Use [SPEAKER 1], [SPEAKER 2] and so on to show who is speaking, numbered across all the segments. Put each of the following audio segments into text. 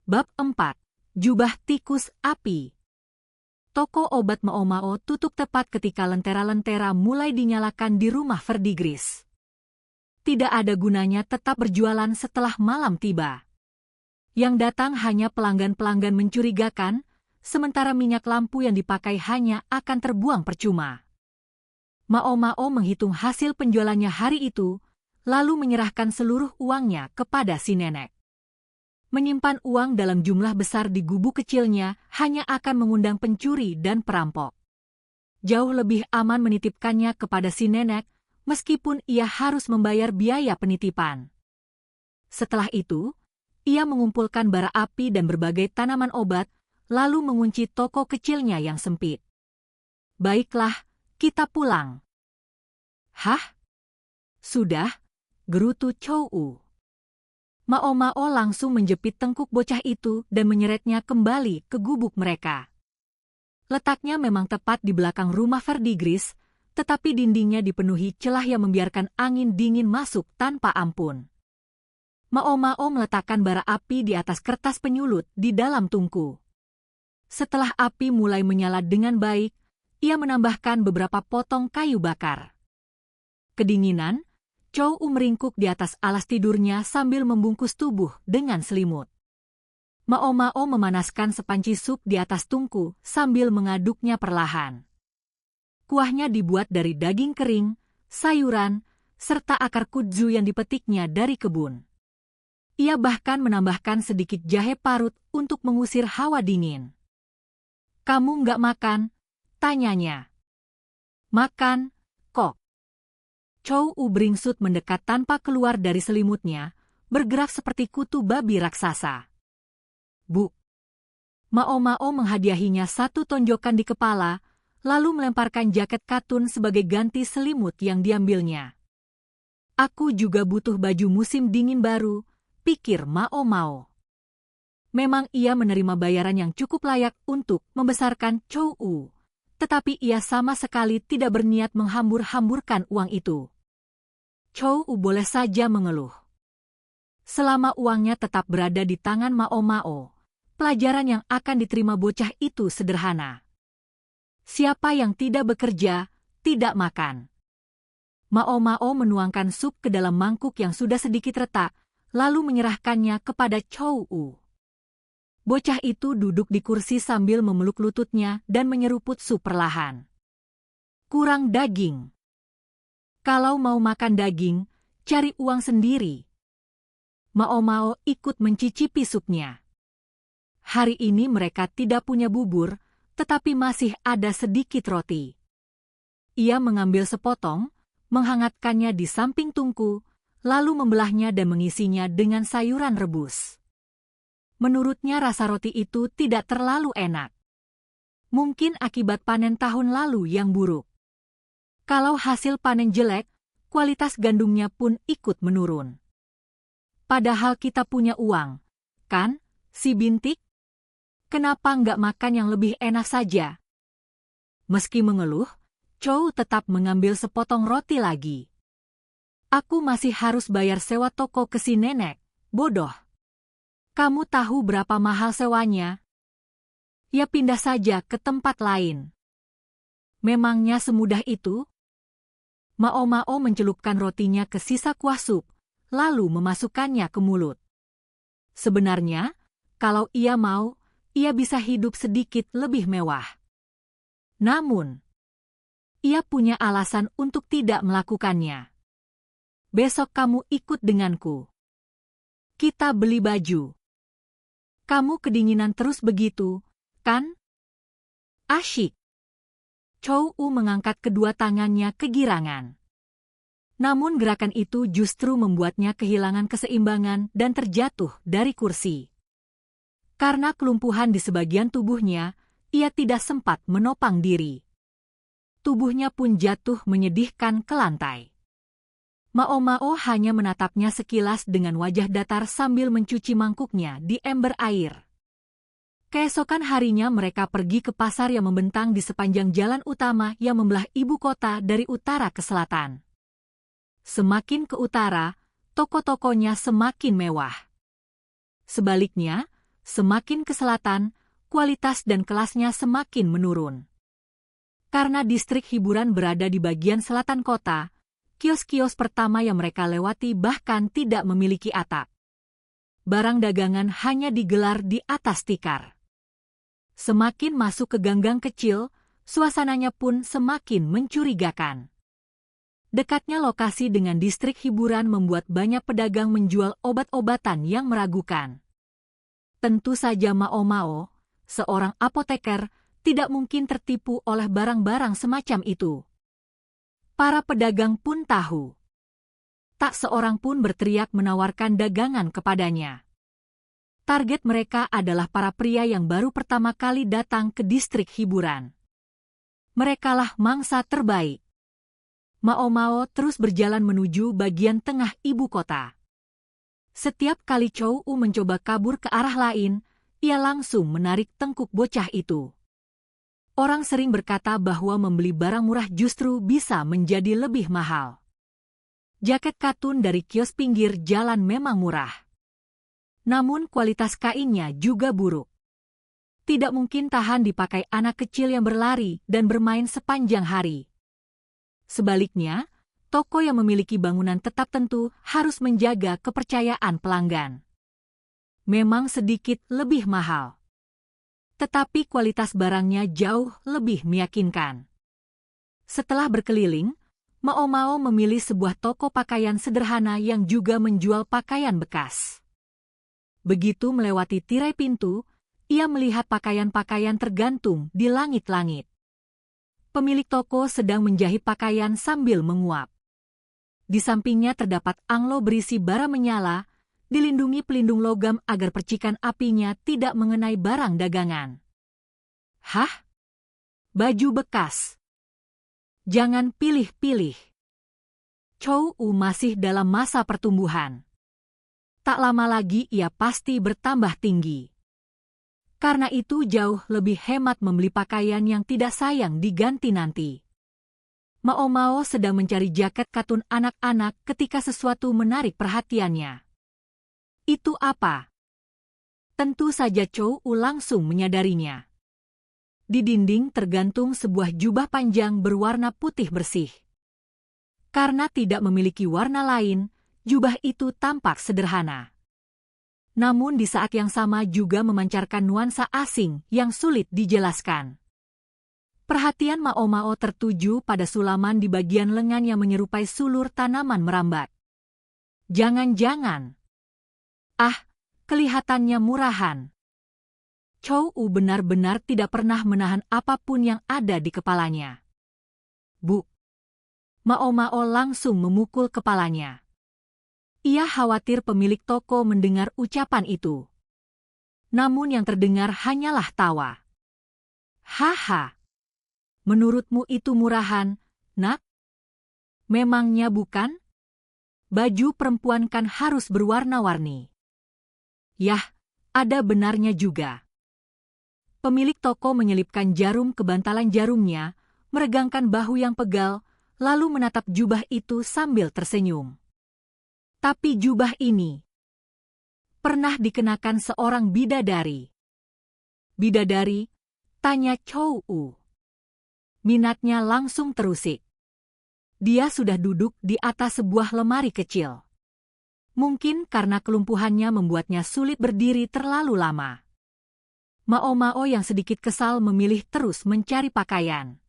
[SPEAKER 1] Bab 4. Jubah tikus api. Toko obat Mao Mao tutup tepat ketika lentera-lentera mulai dinyalakan di rumah Verdigris. Tidak ada gunanya tetap berjualan setelah malam tiba. Yang datang hanya pelanggan-pelanggan mencurigakan, sementara minyak lampu yang dipakai hanya akan terbuang percuma. Mao Mao menghitung hasil penjualannya hari itu, lalu menyerahkan seluruh uangnya kepada si nenek. Menyimpan uang dalam jumlah besar di gubuk kecilnya hanya akan mengundang pencuri dan perampok. Jauh lebih aman menitipkannya kepada si nenek, meskipun ia harus membayar biaya penitipan. Setelah itu, ia mengumpulkan bara api dan berbagai tanaman obat, lalu mengunci toko kecilnya yang sempit. "Baiklah, kita pulang." "Hah? Sudah?" gerutu Chou. Mao Mao langsung menjepit tengkuk bocah itu dan menyeretnya kembali ke gubuk mereka. Letaknya memang tepat di belakang rumah Verdigris, tetapi dindingnya dipenuhi celah yang membiarkan angin dingin masuk tanpa ampun. Mao Mao meletakkan bara api di atas kertas penyulut di dalam tungku. Setelah api mulai menyala dengan baik, ia menambahkan beberapa potong kayu bakar. Kedinginan, Chou meringkuk di atas alas tidurnya sambil membungkus tubuh dengan selimut. Mao Mao memanaskan sepanci sup di atas tungku sambil mengaduknya perlahan. Kuahnya dibuat dari daging kering, sayuran, serta akar kudzu yang dipetiknya dari kebun. Ia bahkan menambahkan sedikit jahe parut untuk mengusir hawa dingin. "Kamu nggak makan?" tanyanya. "Makan, kok." Chou beringsut mendekat tanpa keluar dari selimutnya, bergerak seperti kutu babi raksasa. "Bu." Mao Mao menghadiahinya satu tonjokan di kepala, lalu melemparkan jaket katun sebagai ganti selimut yang diambilnya. "Aku juga butuh baju musim dingin baru," pikir Mao Mao. Memang ia menerima bayaran yang cukup layak untuk membesarkan Chou, tetapi ia sama sekali tidak berniat menghambur-hamburkan uang itu. Chou boleh saja mengeluh. Selama uangnya tetap berada di tangan Mao Mao, pelajaran yang akan diterima bocah itu sederhana. Siapa yang tidak bekerja, tidak makan. Mao Mao menuangkan sup ke dalam mangkuk yang sudah sedikit retak, lalu menyerahkannya kepada Chou. Bocah itu duduk di kursi sambil memeluk lututnya dan menyeruput sup perlahan. "Kurang daging. Kalau mau makan daging, cari uang sendiri." Mao Mao ikut mencicipi supnya. Hari ini mereka tidak punya bubur, tetapi masih ada sedikit roti. Ia mengambil sepotong, menghangatkannya di samping tungku, lalu membelahnya dan mengisinya dengan sayuran rebus. Menurutnya rasa roti itu tidak terlalu enak. Mungkin akibat panen tahun lalu yang buruk. Kalau hasil panen jelek, kualitas gandumnya pun ikut menurun. "Padahal kita punya uang, kan, si bintik? Kenapa nggak makan yang lebih enak saja?" Meski mengeluh, Chou tetap mengambil sepotong roti lagi. "Aku masih harus bayar sewa toko ke si nenek, bodoh. Kamu tahu berapa mahal sewanya? Ya pindah saja ke tempat lain." Memangnya semudah itu? Mao Mao mencelupkan rotinya ke sisa kuah sup, lalu memasukkannya ke mulut. Sebenarnya, kalau ia mau, ia bisa hidup sedikit lebih mewah. Namun, ia punya alasan untuk tidak melakukannya. "Besok kamu ikut denganku. Kita beli baju. Kamu kedinginan terus begitu, kan? Asyik." Chou mengangkat kedua tangannya kegirangan. Namun gerakan itu justru membuatnya kehilangan keseimbangan dan terjatuh dari kursi. Karena kelumpuhan di sebagian tubuhnya, ia tidak sempat menopang diri. Tubuhnya pun jatuh menyedihkan ke lantai. Mao Mao hanya menatapnya sekilas dengan wajah datar sambil mencuci mangkuknya di ember air. Keesokan harinya mereka pergi ke pasar yang membentang di sepanjang jalan utama yang membelah ibu kota dari utara ke selatan. Semakin ke utara, toko-tokonya semakin mewah. Sebaliknya, Semakin ke selatan, kualitas dan kelasnya semakin menurun. Karena distrik hiburan berada di bagian selatan kota, kios-kios pertama yang mereka lewati bahkan tidak memiliki atap. Barang dagangan hanya digelar di atas tikar. Semakin masuk ke ganggang kecil, suasananya pun semakin mencurigakan. Dekatnya lokasi dengan distrik hiburan membuat banyak pedagang menjual obat-obatan yang meragukan. Tentu saja Mao Mao, seorang apoteker, tidak mungkin tertipu oleh barang-barang semacam itu. Para pedagang pun tahu. Tak seorang pun berteriak menawarkan dagangan kepadanya. Target mereka adalah para pria yang baru pertama kali datang ke distrik hiburan. Merekalah mangsa terbaik. Mao Mao terus berjalan menuju bagian tengah ibu kota. Setiap kali Chou U mencoba kabur ke arah lain, ia langsung menarik tengkuk bocah itu. Orang sering berkata bahwa membeli barang murah justru bisa menjadi lebih mahal. Jaket katun dari kios pinggir jalan memang murah. Namun kualitas kainnya juga buruk. Tidak mungkin tahan dipakai anak kecil yang berlari dan bermain sepanjang hari. Sebaliknya, toko yang memiliki bangunan tetap tentu harus menjaga kepercayaan pelanggan. Memang sedikit lebih mahal, tetapi kualitas barangnya jauh lebih meyakinkan. Setelah berkeliling, Mao Mao memilih sebuah toko pakaian sederhana yang juga menjual pakaian bekas. Begitu melewati tirai pintu, ia melihat pakaian-pakaian tergantung di langit-langit. Pemilik toko sedang menjahit pakaian sambil menguap. Di sampingnya terdapat anglo berisi bara menyala, dilindungi pelindung logam agar percikan apinya tidak mengenai barang dagangan. Hah? Baju bekas. Jangan pilih-pilih. Chou U masih dalam masa pertumbuhan. Tak lama lagi ia pasti bertambah tinggi. Karena itu jauh lebih hemat membeli pakaian yang tidak sayang diganti nanti. Mao Mao sedang mencari jaket katun anak-anak ketika sesuatu menarik perhatiannya. Itu apa? Tentu saja Chou U langsung menyadarinya. Di dinding tergantung sebuah jubah panjang berwarna putih bersih. Karena tidak memiliki warna lain, jubah itu tampak sederhana. Namun di saat yang sama juga memancarkan nuansa asing yang sulit dijelaskan. Perhatian Mao Mao tertuju pada sulaman di bagian lengan yang menyerupai sulur tanaman merambat. Jangan-jangan. Ah, kelihatannya murahan. Chou U benar-benar tidak pernah menahan apapun yang ada di kepalanya. Bu. Mao Mao langsung memukul kepalanya. Ia khawatir pemilik toko mendengar ucapan itu. Namun yang terdengar hanyalah tawa. Haha. Menurutmu itu murahan, nak? Memangnya bukan? Baju perempuan kan harus berwarna-warni. Yah, ada benarnya juga. Pemilik toko menyelipkan jarum ke bantalan jarumnya, meregangkan bahu yang pegal, lalu menatap jubah itu sambil tersenyum. Tapi jubah ini pernah dikenakan seorang bidadari. Bidadari? Tanya Chou U. Minatnya langsung terusik. Dia sudah duduk di atas sebuah lemari kecil. Mungkin karena kelumpuhannya membuatnya sulit berdiri terlalu lama. Mao Mao yang sedikit kesal memilih terus mencari pakaian.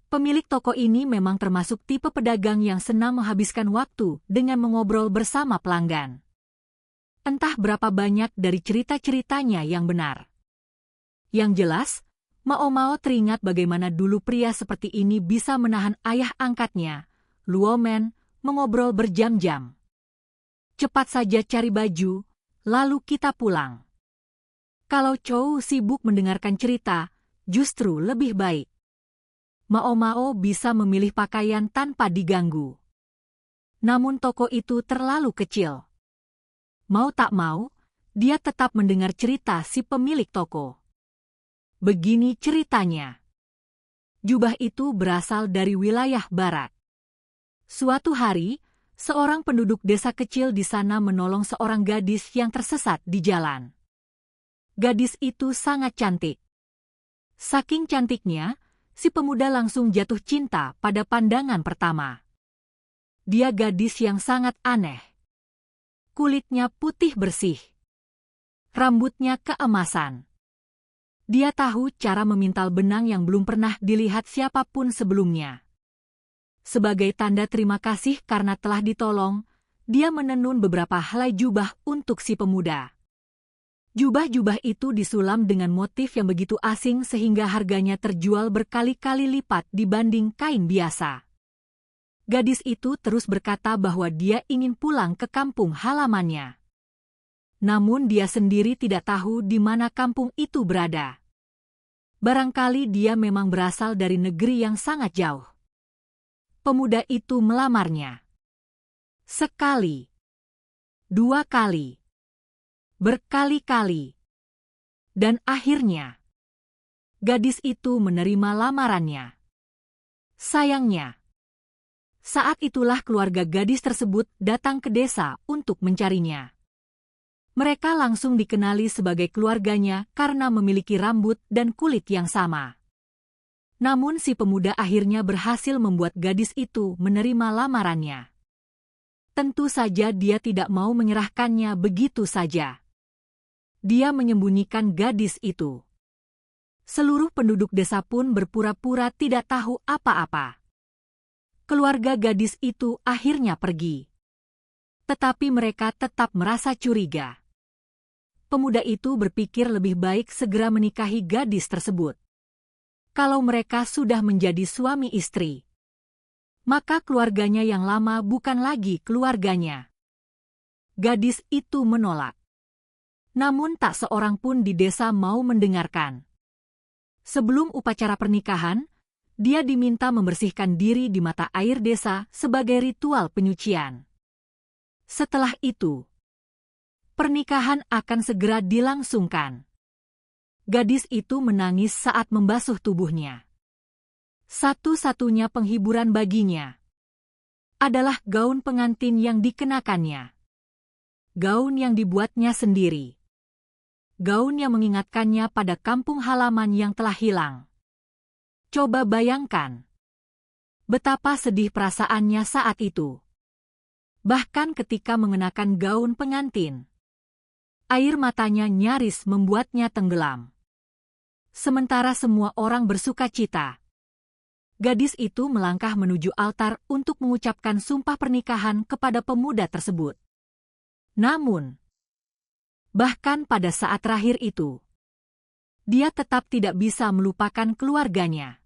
[SPEAKER 1] Pemilik toko ini memang termasuk tipe pedagang yang senang menghabiskan waktu dengan mengobrol bersama pelanggan. Entah berapa banyak dari cerita-ceritanya yang benar. Yang jelas, Mao Mao teringat bagaimana dulu pria seperti ini bisa menahan ayah angkatnya, Luo Men, mengobrol berjam-jam. Cepat saja cari baju, lalu kita pulang. Kalau Chou sibuk mendengarkan cerita, justru lebih baik. Mao Mao bisa memilih pakaian tanpa diganggu. Namun toko itu terlalu kecil. Mau tak mau, dia tetap mendengar cerita si pemilik toko. Begini ceritanya. Jubah itu berasal dari wilayah barat. Suatu hari, seorang penduduk desa kecil di sana menolong seorang gadis yang tersesat di jalan. Gadis itu sangat cantik. Saking cantiknya, si pemuda langsung jatuh cinta pada pandangan pertama. Dia gadis yang sangat aneh. Kulitnya putih bersih. Rambutnya keemasan. Dia tahu cara memintal benang yang belum pernah dilihat siapapun sebelumnya. Sebagai tanda terima kasih karena telah ditolong, dia menenun beberapa helai jubah untuk si pemuda. Jubah-jubah itu disulam dengan motif yang begitu asing sehingga harganya terjual berkali-kali lipat dibanding kain biasa. Gadis itu terus berkata bahwa dia ingin pulang ke kampung halamannya. Namun dia sendiri tidak tahu di mana kampung itu berada. Barangkali dia memang berasal dari negeri yang sangat jauh. Pemuda itu melamarnya. Sekali. 2 kali. Berkali-kali. Dan akhirnya, gadis itu menerima lamarannya. Sayangnya, saat itulah keluarga gadis tersebut datang ke desa untuk mencarinya. Mereka langsung dikenali sebagai keluarganya karena memiliki rambut dan kulit yang sama. Namun si pemuda akhirnya berhasil membuat gadis itu menerima lamarannya. Tentu saja dia tidak mau menyerahkannya begitu saja. Dia menyembunyikan gadis itu. Seluruh penduduk desa pun berpura-pura tidak tahu apa-apa. Keluarga gadis itu akhirnya pergi. Tetapi mereka tetap merasa curiga. Pemuda itu berpikir lebih baik segera menikahi gadis tersebut. Kalau mereka sudah menjadi suami istri, maka keluarganya yang lama bukan lagi keluarganya. Gadis itu menolak. Namun tak seorang pun di desa mau mendengarkan. Sebelum upacara pernikahan, dia diminta membersihkan diri di mata air desa sebagai ritual penyucian. Setelah itu, pernikahan akan segera dilangsungkan. Gadis itu menangis saat membasuh tubuhnya. Satu-satunya penghiburan baginya adalah gaun pengantin yang dikenakannya. Gaun yang dibuatnya sendiri. Gaun yang mengingatkannya pada kampung halaman yang telah hilang. Coba bayangkan betapa sedih perasaannya saat itu. Bahkan ketika mengenakan gaun pengantin, air matanya nyaris membuatnya tenggelam. Sementara semua orang bersukacita, gadis itu melangkah menuju altar untuk mengucapkan sumpah pernikahan kepada pemuda tersebut. Namun, bahkan pada saat terakhir itu, dia tetap tidak bisa melupakan keluarganya.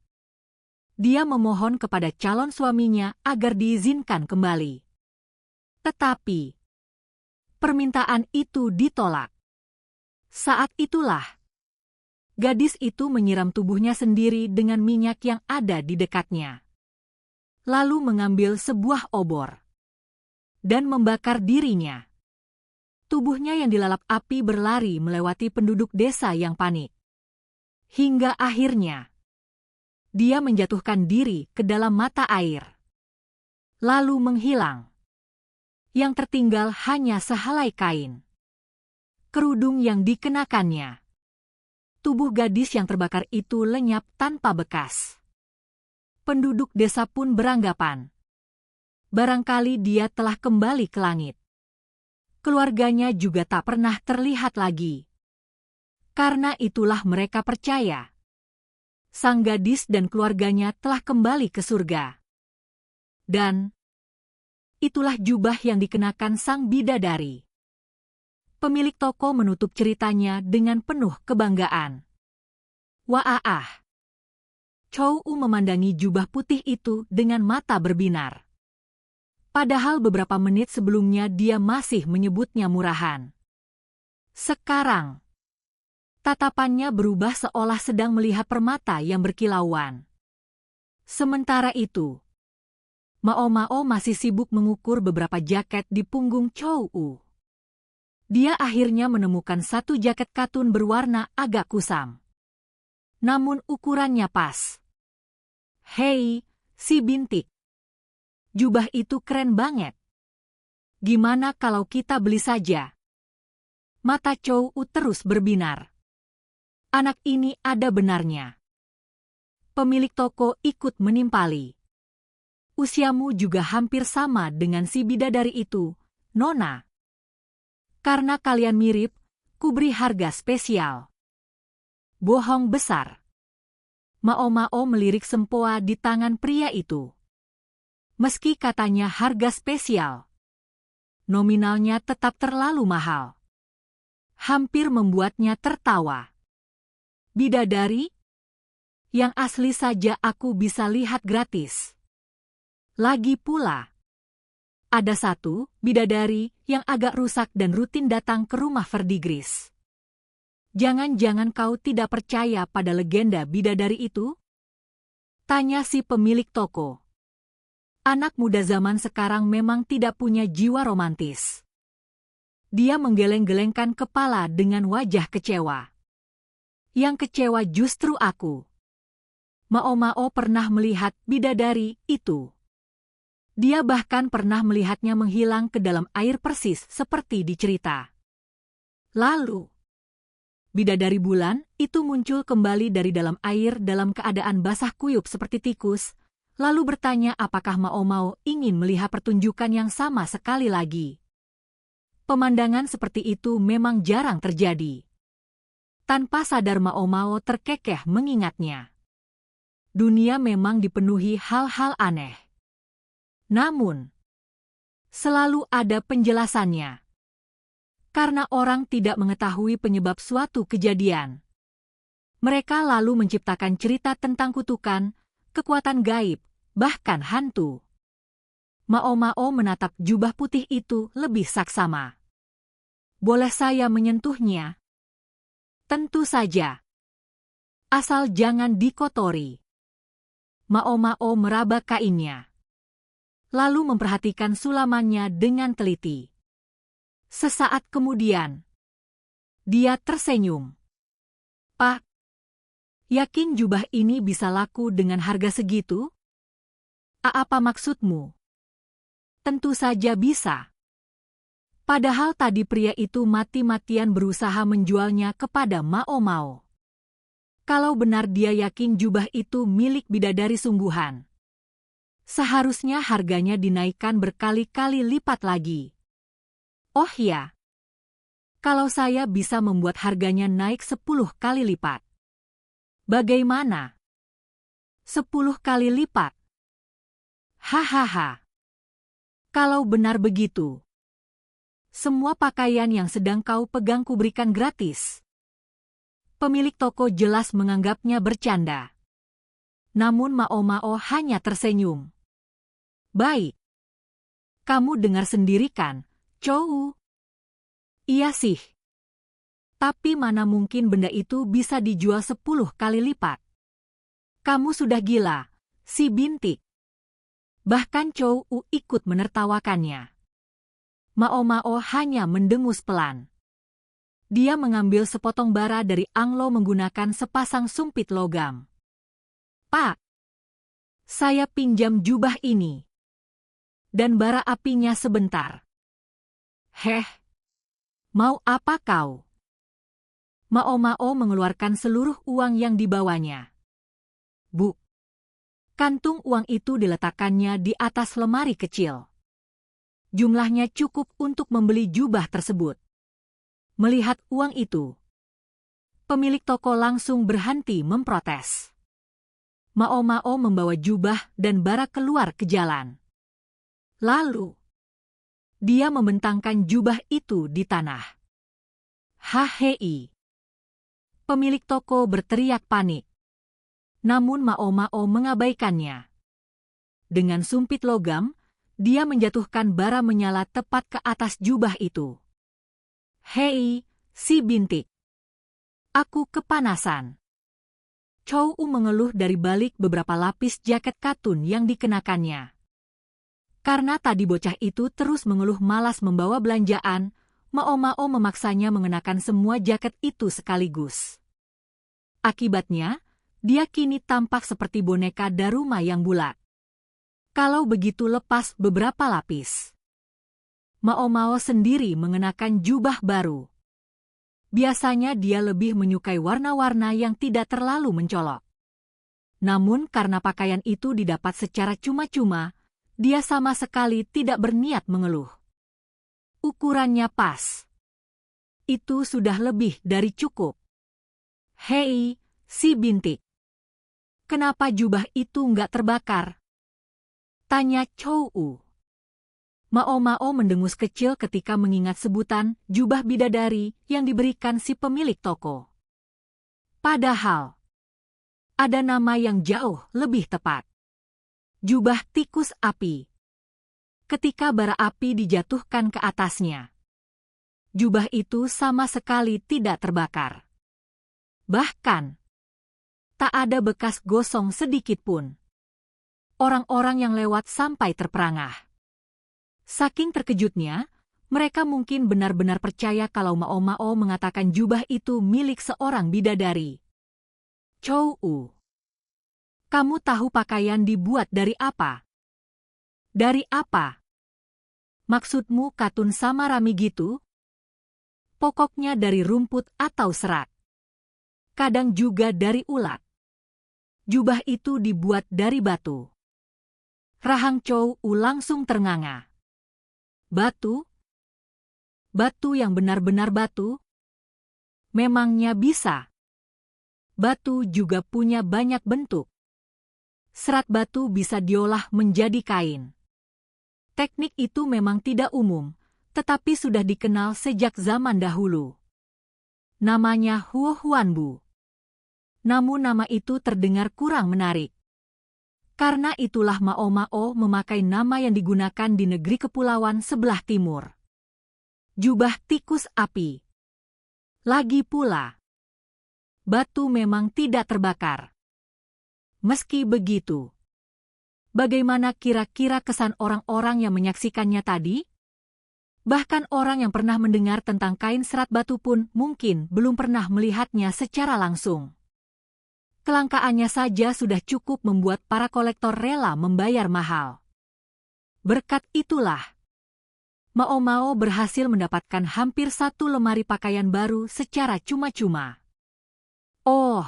[SPEAKER 1] Dia memohon kepada calon suaminya agar diizinkan kembali. Tetapi, permintaan itu ditolak. Saat itulah, gadis itu menyiram tubuhnya sendiri dengan minyak yang ada di dekatnya. Lalu mengambil sebuah obor dan membakar dirinya. Tubuhnya yang dilalap api berlari melewati penduduk desa yang panik. Hingga akhirnya, dia menjatuhkan diri ke dalam mata air. Lalu menghilang. Yang tertinggal hanya sehelai kain. Kerudung yang dikenakannya. Tubuh gadis yang terbakar itu lenyap tanpa bekas. Penduduk desa pun beranggapan, barangkali dia telah kembali ke langit. Keluarganya juga tak pernah terlihat lagi. Karena itulah mereka percaya, sang gadis dan keluarganya telah kembali ke surga. Dan itulah jubah yang dikenakan sang bidadari. Pemilik toko menutup ceritanya dengan penuh kebanggaan. Wah. Chow U memandangi jubah putih itu dengan mata berbinar. Padahal beberapa menit sebelumnya dia masih menyebutnya murahan. Sekarang, tatapannya berubah seolah sedang melihat permata yang berkilauan. Sementara itu, Mao masih sibuk mengukur beberapa jaket di punggung Chow U. Dia akhirnya menemukan satu jaket katun berwarna agak kusam. Namun ukurannya pas. Hei, si bintik. Jubah itu keren banget. Gimana kalau kita beli saja? Mata Chow U terus berbinar. Anak ini ada benarnya. Pemilik toko ikut menimpali. Usiamu juga hampir sama dengan si bidadari itu, Nona. Karena kalian mirip, kuberi harga spesial. Bohong besar. Mao-Mao melirik sempoa di tangan pria itu. Meski katanya harga spesial, nominalnya tetap terlalu mahal. Hampir membuatnya tertawa. Bidadari? Yang asli saja aku bisa lihat gratis. Lagi pula, ada satu bidadari yang agak rusak dan rutin datang ke rumah Verdigris. Jangan-jangan kau tidak percaya pada legenda bidadari itu? Tanya si pemilik toko. Anak muda zaman sekarang memang tidak punya jiwa romantis. Dia menggeleng-gelengkan kepala dengan wajah kecewa. Yang kecewa justru aku. Mao-Mao pernah melihat bidadari itu. Dia bahkan pernah melihatnya menghilang ke dalam air persis seperti di cerita. Lalu, bidadari bulan itu muncul kembali dari dalam air dalam keadaan basah kuyup seperti tikus, lalu bertanya apakah Mao-Mao ingin melihat pertunjukan yang sama sekali lagi. Pemandangan seperti itu memang jarang terjadi. Tanpa sadar Mao-Mao terkekeh mengingatnya. Dunia memang dipenuhi hal-hal aneh. Namun, selalu ada penjelasannya. Karena orang tidak mengetahui penyebab suatu kejadian. Mereka lalu menciptakan cerita tentang kutukan, kekuatan gaib, bahkan hantu. Mao-Mao menatap jubah putih itu lebih saksama. Boleh saya menyentuhnya? Tentu saja. Asal jangan dikotori. Mao-Mao meraba kainnya. Lalu memperhatikan sulamannya dengan teliti. Sesaat kemudian, dia tersenyum. Pak, yakin jubah ini bisa laku dengan harga segitu? Apa maksudmu? Tentu saja bisa. Padahal tadi pria itu mati-matian berusaha menjualnya kepada Mao-Mao. Kalau benar dia yakin jubah itu milik bidadari sungguhan, seharusnya harganya dinaikkan berkali-kali lipat lagi. Oh ya, kalau saya bisa membuat harganya naik 10 kali lipat. Bagaimana? 10 kali lipat? Hahaha. Kalau benar begitu, semua pakaian yang sedang kau pegang kuberikan gratis. Pemilik toko jelas menganggapnya bercanda. Namun Mao-Mao hanya tersenyum. Baik. Kamu dengar sendiri kan, Chou? Iya sih. Tapi mana mungkin benda itu bisa dijual 10 kali lipat? Kamu sudah gila, si bintik. Bahkan Chou ikut menertawakannya. Mao-Mao hanya mendengus pelan. Dia mengambil sepotong bara dari anglo menggunakan sepasang sumpit logam. Pak, saya pinjam jubah ini. Dan bara apinya sebentar. Heh, mau apa kau? Mao-Mao mengeluarkan seluruh uang yang dibawanya. Bu, kantung uang itu diletakkannya di atas lemari kecil. Jumlahnya cukup untuk membeli jubah tersebut. Melihat uang itu, pemilik toko langsung berhenti memprotes. Mao-Mao membawa jubah dan bara keluar ke jalan. Lalu, dia membentangkan jubah itu di tanah. Hahei! Pemilik toko berteriak panik. Namun Mao-Mao mengabaikannya. Dengan sumpit logam, dia menjatuhkan bara menyala tepat ke atas jubah itu. Hei, si bintik. Aku kepanasan. Chou mengeluh dari balik beberapa lapis jaket katun yang dikenakannya. Karena tadi bocah itu terus mengeluh malas membawa belanjaan, Mao-Mao memaksanya mengenakan semua jaket itu sekaligus. Akibatnya, dia kini tampak seperti boneka Daruma yang bulat. Kalau begitu lepas beberapa lapis. Mao-Mao sendiri mengenakan jubah baru. Biasanya dia lebih menyukai warna-warna yang tidak terlalu mencolok. Namun karena pakaian itu didapat secara cuma-cuma, dia sama sekali tidak berniat mengeluh. Ukurannya pas. Itu sudah lebih dari cukup. Hei, si bintik. Kenapa jubah itu nggak terbakar? Tanya Chou. Mao mendengus kecil ketika mengingat sebutan jubah bidadari yang diberikan si pemilik toko. Padahal, ada nama yang jauh lebih tepat. Jubah tikus api. Ketika bara api dijatuhkan ke atasnya, jubah itu sama sekali tidak terbakar. Bahkan, tak ada bekas gosong sedikit pun. Orang-orang yang lewat sampai terperangah. Saking terkejutnya, mereka mungkin benar-benar percaya kalau Mao mengatakan jubah itu milik seorang bidadari. Chou, kamu tahu pakaian dibuat dari apa? Dari apa? Maksudmu katun sama rami gitu? Pokoknya dari rumput atau serat. Kadang juga dari ulat. Jubah itu dibuat dari batu. Rahang Chou langsung ternganga. Batu? Batu yang benar-benar batu? Memangnya bisa? Batu juga punya banyak bentuk. Serat batu bisa diolah menjadi kain. Teknik itu memang tidak umum, tetapi sudah dikenal sejak zaman dahulu. Namanya Huo Huanbu. Namun nama itu terdengar kurang menarik. Karena itulah Mao memakai nama yang digunakan di negeri kepulauan sebelah timur. Jubah tikus api. Lagi pula, batu memang tidak terbakar. Meski begitu, bagaimana kira-kira kesan orang-orang yang menyaksikannya tadi? Bahkan orang yang pernah mendengar tentang kain serat batu pun mungkin belum pernah melihatnya secara langsung. Kelangkaannya saja sudah cukup membuat para kolektor rela membayar mahal. Berkat itulah, Mao berhasil mendapatkan hampir 1 lemari pakaian baru secara cuma-cuma. Oh,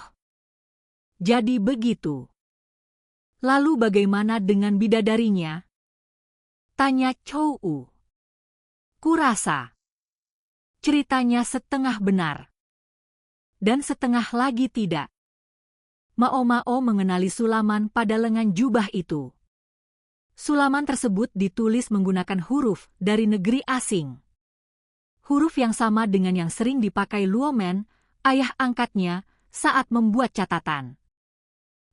[SPEAKER 1] jadi begitu. Lalu bagaimana dengan bidadarinya? Tanya Chou. Kurasa ceritanya setengah benar. Dan setengah lagi tidak. Mao mengenali sulaman pada lengan jubah itu. Sulaman tersebut ditulis menggunakan huruf dari negeri asing. Huruf yang sama dengan yang sering dipakai Luomen, ayah angkatnya, saat membuat catatan.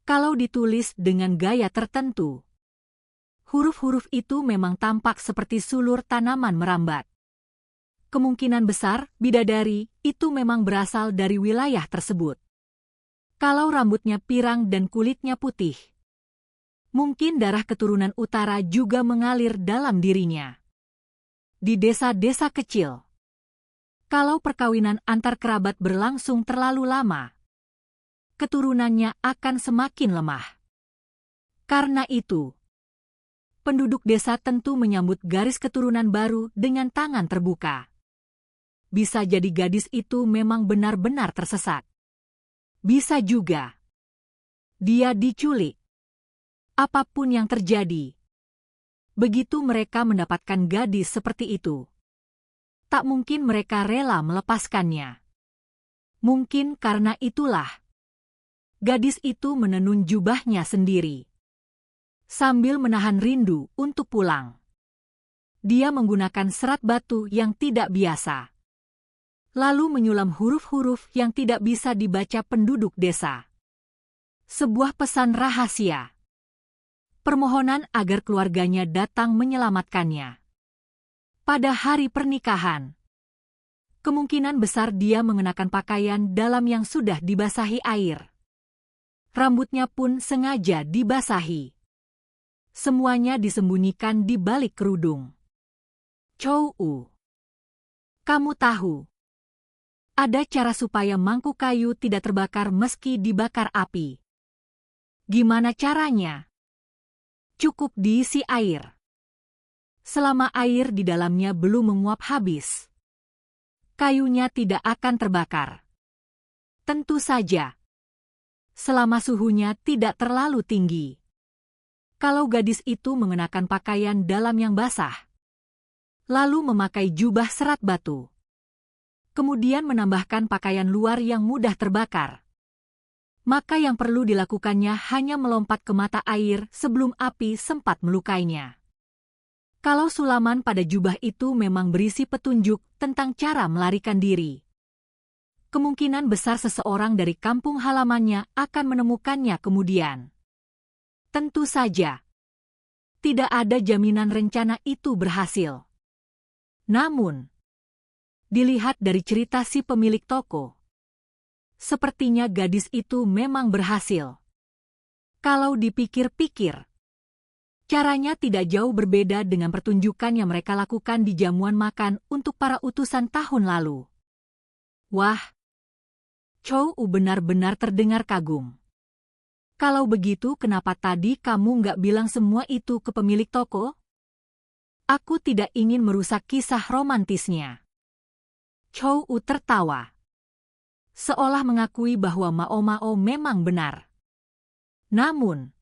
[SPEAKER 1] Kalau ditulis dengan gaya tertentu, huruf-huruf itu memang tampak seperti sulur tanaman merambat. Kemungkinan besar, bidadari itu memang berasal dari wilayah tersebut. Kalau rambutnya pirang dan kulitnya putih, mungkin darah keturunan utara juga mengalir dalam dirinya. Di desa-desa kecil, kalau perkawinan antar kerabat berlangsung terlalu lama, keturunannya akan semakin lemah. Karena itu, penduduk desa tentu menyambut garis keturunan baru dengan tangan terbuka. Bisa jadi gadis itu memang benar-benar tersesat. Bisa juga dia diculik. Apapun yang terjadi, begitu mereka mendapatkan gadis seperti itu, tak mungkin mereka rela melepaskannya. Mungkin karena itulah, gadis itu menenun jubahnya sendiri. Sambil menahan rindu untuk pulang, dia menggunakan serat batu yang tidak biasa. Lalu menyulam huruf-huruf yang tidak bisa dibaca penduduk desa. Sebuah pesan rahasia. Permohonan agar keluarganya datang menyelamatkannya. Pada hari pernikahan, kemungkinan besar dia mengenakan pakaian dalam yang sudah dibasahi air. Rambutnya pun sengaja dibasahi. Semuanya disembunyikan di balik kerudung. Chou, kamu tahu, ada cara supaya mangkuk kayu tidak terbakar meski dibakar api. Gimana caranya? Cukup diisi air. Selama air di dalamnya belum menguap habis. kayunya tidak akan terbakar. Tentu saja, selama suhunya tidak terlalu tinggi. Kalau gadis itu mengenakan pakaian dalam yang basah, lalu memakai jubah serat batu, kemudian menambahkan pakaian luar yang mudah terbakar, maka yang perlu dilakukannya hanya melompat ke mata air sebelum api sempat melukainya. Kalau sulaman pada jubah itu memang berisi petunjuk tentang cara melarikan diri, kemungkinan besar seseorang dari kampung halamannya akan menemukannya kemudian. Tentu saja, tidak ada jaminan rencana itu berhasil. Namun, dilihat dari cerita si pemilik toko, sepertinya gadis itu memang berhasil. Kalau dipikir-pikir, caranya tidak jauh berbeda dengan pertunjukan yang mereka lakukan di jamuan makan untuk para utusan tahun lalu. Wah, Chow benar-benar terdengar kagum. Kalau begitu, kenapa tadi kamu nggak bilang semua itu ke pemilik toko? Aku tidak ingin merusak kisah romantisnya. Chow tertawa, seolah mengakui bahwa Mao Mao memang benar. Namun,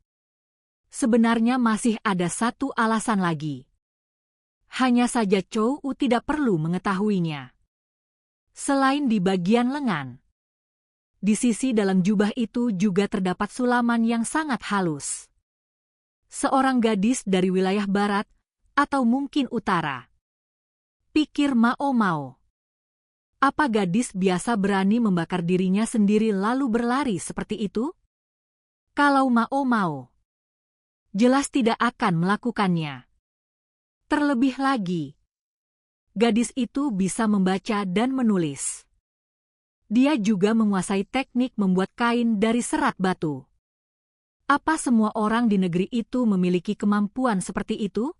[SPEAKER 1] sebenarnya masih ada satu alasan lagi. Hanya saja Chow tidak perlu mengetahuinya. Selain di bagian lengan, di sisi dalam jubah itu juga terdapat sulaman yang sangat halus. Seorang gadis dari wilayah barat, atau mungkin utara. Pikir Mao Mao. Apa gadis biasa berani membakar dirinya sendiri lalu berlari seperti itu? Kalau Mao Mao, jelas tidak akan melakukannya. Terlebih lagi, gadis itu bisa membaca dan menulis. Dia juga menguasai teknik membuat kain dari serat batu. Apa semua orang di negeri itu memiliki kemampuan seperti itu?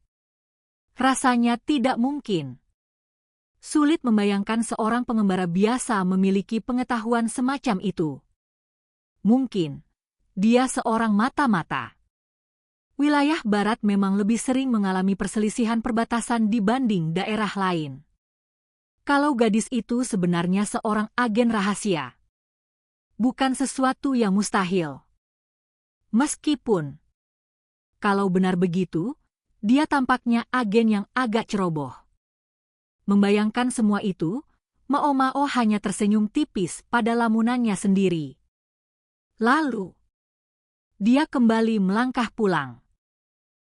[SPEAKER 1] Rasanya tidak mungkin. Sulit membayangkan seorang pengembara biasa memiliki pengetahuan semacam itu. Mungkin dia seorang mata-mata. Wilayah barat memang lebih sering mengalami perselisihan perbatasan dibanding daerah lain. Kalau gadis itu sebenarnya seorang agen rahasia, bukan sesuatu yang mustahil. Meskipun, kalau benar begitu, dia tampaknya agen yang agak ceroboh. Membayangkan semua itu, Mao Mao hanya tersenyum tipis pada lamunannya sendiri. Lalu, dia kembali melangkah pulang.